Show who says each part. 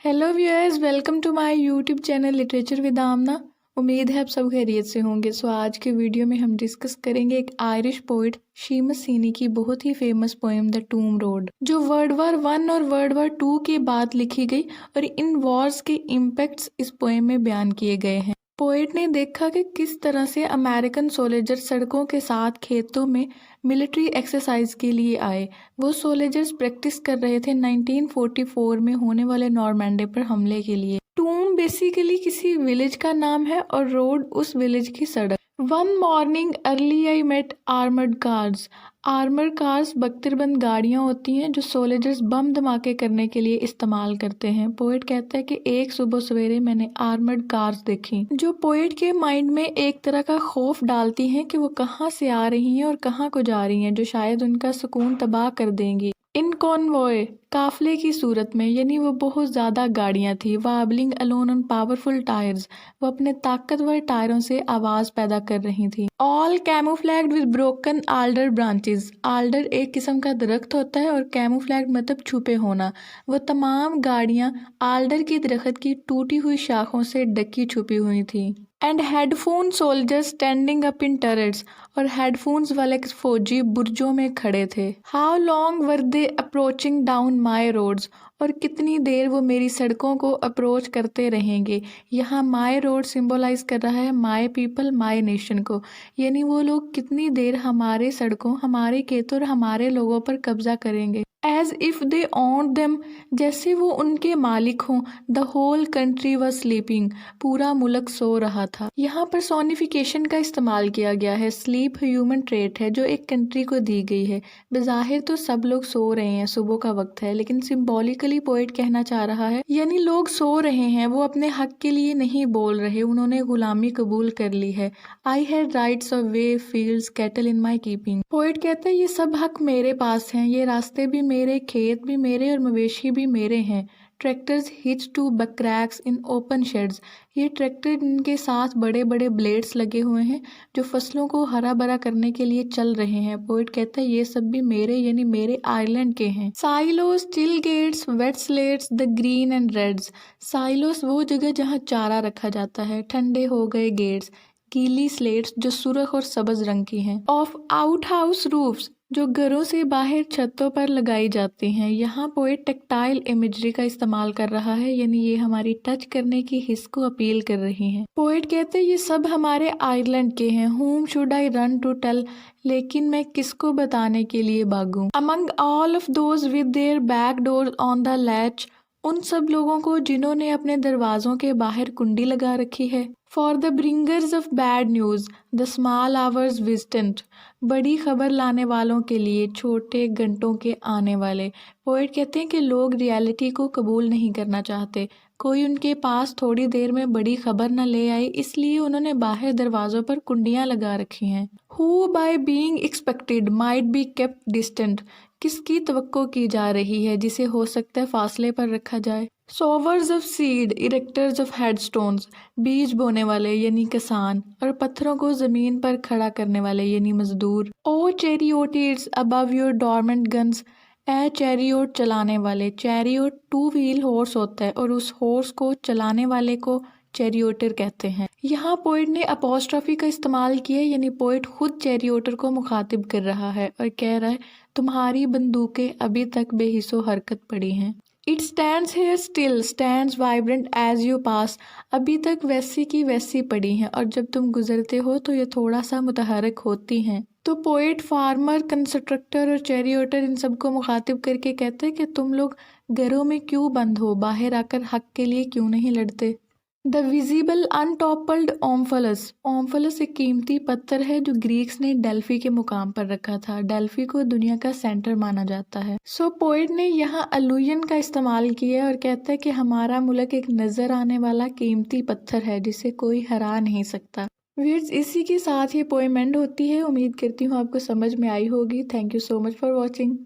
Speaker 1: Hello viewers, welcome to my YouTube channel literature with Amna. उम्मीद है आप सब खैरियत से होंगे। आज के वीडियो में हम डिस्कस करेंगे एक आयरिश पोइट सीमस सीनी की बहुत ही famous poem the Toome road, जो वर्ल्ड वार 1 और वर्ल्ड वार 2 के बाद लिखी गई और इन वॉर्स के इम्पैक्ट्स इस पोएम में बयान किए गए हैं। पोएट ने देखा कि किस तरह से अमेरिकन सोल्जर सड़कों के साथ खेतों में मिलिट्री एक्सरसाइज के लिए आए। वो सोल्जर्स प्रैक्टिस कर रहे थे 1944 में होने वाले नॉर्मैंडी पर हमले के लिए। टूम बेसिकली किसी विलेज का नाम है और रोड उस विलेज की सड़क। One morning early I met armoured cars. Armoured cars बख्तरबंद गाड़ियां होती हैं जो सोल्जर्स बम धमाके करने के लिए इस्तेमाल करते हैं। पोएट कहता है कि एक सुबह सवेरे मैंने आर्मर्ड कार्स देखी, जो पोएट के माइंड में एक तरह का खौफ डालती हैं कि वो कहाँ से आ रही हैं और कहाँ को जा रही हैं, जो शायद उनका सुकून तबाह कर देंगी। इन कॉन्वॉय काफले की सूरत में, यानी वो बहुत ज़्यादा गाड़ियाँ थी। वाबलिंग अलोन ऑन पावरफुल टायर्स, वो अपने ताकतवर टायरों से आवाज़ पैदा कर रही थी। All camouflaged with broken alder branches. Alder एक किस्म का दरख्त होता है और कैमोफ्लैग्ड मतलब छुपे होना। वो तमाम गाड़ियाँ आल्डर की दरख्त की टूटी हुई शाखों से ढकी छुपी हुई थी। And headphone soldiers standing up in turrets, और हेडफोन्स वाले फौजी बुर्जों में खड़े थे। How long were they approaching down my roads, और कितनी देर वो मेरी सड़कों को अप्रोच करते रहेंगे। यहाँ माई रोड सिंबलाइज कर रहा है माई पीपल माई नेशन को, यानी वो लोग कितनी देर हमारे सड़कों, हमारे खेतों और हमारे लोगों पर कब्जा करेंगे। As if they own them, जैसे वो उनके मालिक हों। The whole country was sleeping, पूरा मुल्क सो रहा था। यहाँ पर सोनिफिकेशन का इस्तेमाल किया गया है। स्लीप ह्यूमन ट्रेट है जो एक कंट्री को दी गई है। बज़ाहिर तो सब लोग सो रहे हैं, सुबह का वक्त है, लेकिन सिंबॉलिकली पोएट कहना चाह रहा है यानी लोग सो रहे हैं, वो अपने हक के लिए नहीं बोल रहे, उन्होंने गुलामी कबूल कर ली है। I had rights of way fields cattle in my keeping. Poet कहता है ये सब हक मेरे पास हैं, ये रास्ते भी मेरे, खेत भी मेरे और मवेशी भी मेरे हैं। Tractors hitch to buckrakes in open sheds, ये ट्रैक्टर इनके साथ बड़े बड़े ब्लेड्स लगे हुए हैं जो फसलों को हरा भरा करने के लिए चल रहे हैं। पोएट कहता है ये सब भी मेरे, यानी मेरे आयरलैंड के हैं। Silos till gates wet slates the green and reds. Silos वो जगह जहाँ चारा रखा जाता है, ठंडे हो गए गेट्स, गीली स्लेट्स जो सुर्ख और सब्ज रंग की हैं। ऑफ आउट हाउस रूफ्स, जो घरों से बाहर छतों पर लगाई जाती हैं। यहाँ पोएट टेक्टाइल इमेजरी का इस्तेमाल कर रहा है, यानी ये हमारी टच करने की हिस्स को अपील कर रही हैं। पोएट कहते हैं ये सब हमारे आयरलैंड के हैं। whom should I run to tell, लेकिन मैं किसको बताने के लिए भागूं। among all of those with their back doors on the latch, उन सब लोगों को जिन्होंने अपने दरवाज़ों के बाहर कुंडी लगा रखी है। For the bringers of bad news the small hours visitant, बड़ी खबर लाने वालों के लिए छोटे घंटों के आने वाले। पोएट कहते हैं कि लोग रियलिटी को कबूल नहीं करना चाहते। कोई उनके पास थोड़ी देर में बड़ी खबर न ले आई, इसलिए उन्होंने बाहर दरवाज़ों पर कुंडियाँ लगा रखी हैं। Who by being expected might be kept distant, किसकी तवक्को की जा रही है जिसे हो सकता है फासले पर रखा जाए। सोवर्स ऑफ सीड इरेक्टर्स ऑफ हेडस्टोन्स, बीज बोने वाले यानी किसान, और पत्थरों को जमीन पर खड़ा करने वाले यानी मजदूर। O charioteers above your dormant guns, a chariot चलाने वाले। चैरियोट 2 व्हील हॉर्स होता है और उस हॉर्स को चलाने वाले को चैरियोटर कहते हैं। यहाँ पोएट ने अपोस्ट्रोफी का इस्तेमाल किया, यानी पोएट खुद चैरियोटर को मुखातिब कर रहा है और कह रहा है तुम्हारी बंदूकें अभी तक बेहिसो हरकत पड़ी हैं। It stands here still stands vibrant as you pass, अभी तक वैसी की वैसी पड़ी हैं और जब तुम गुजरते हो तो ये थोड़ा सा मुतहरक होती हैं। तो पोएट फार्मर, कंस्ट्रक्टर और चैरियोटर इन सबको मुखातिब करके कहते हैं कि तुम लोग घरों में क्यों बंद हो, बाहर आकर हक के लिए क्यों नहीं लड़ते। द विजिबल अनटॉपल्ड ओम्फलस, ओम्फलस एक कीमती पत्थर है जो ग्रीक्स ने डेल्फी के मुकाम पर रखा था। डेल्फी को दुनिया का सेंटर माना जाता है। पोएट ने यहाँ अलुयन का इस्तेमाल किया और कहता है कि हमारा मुल्क एक नजर आने वाला कीमती पत्थर है जिसे कोई हरा नहीं सकता। व्यूअर्स, इसी के साथ ये पोएम एंड होती है। उम्मीद करती हूँ आपको समझ में आई होगी। Thank you so much for watching.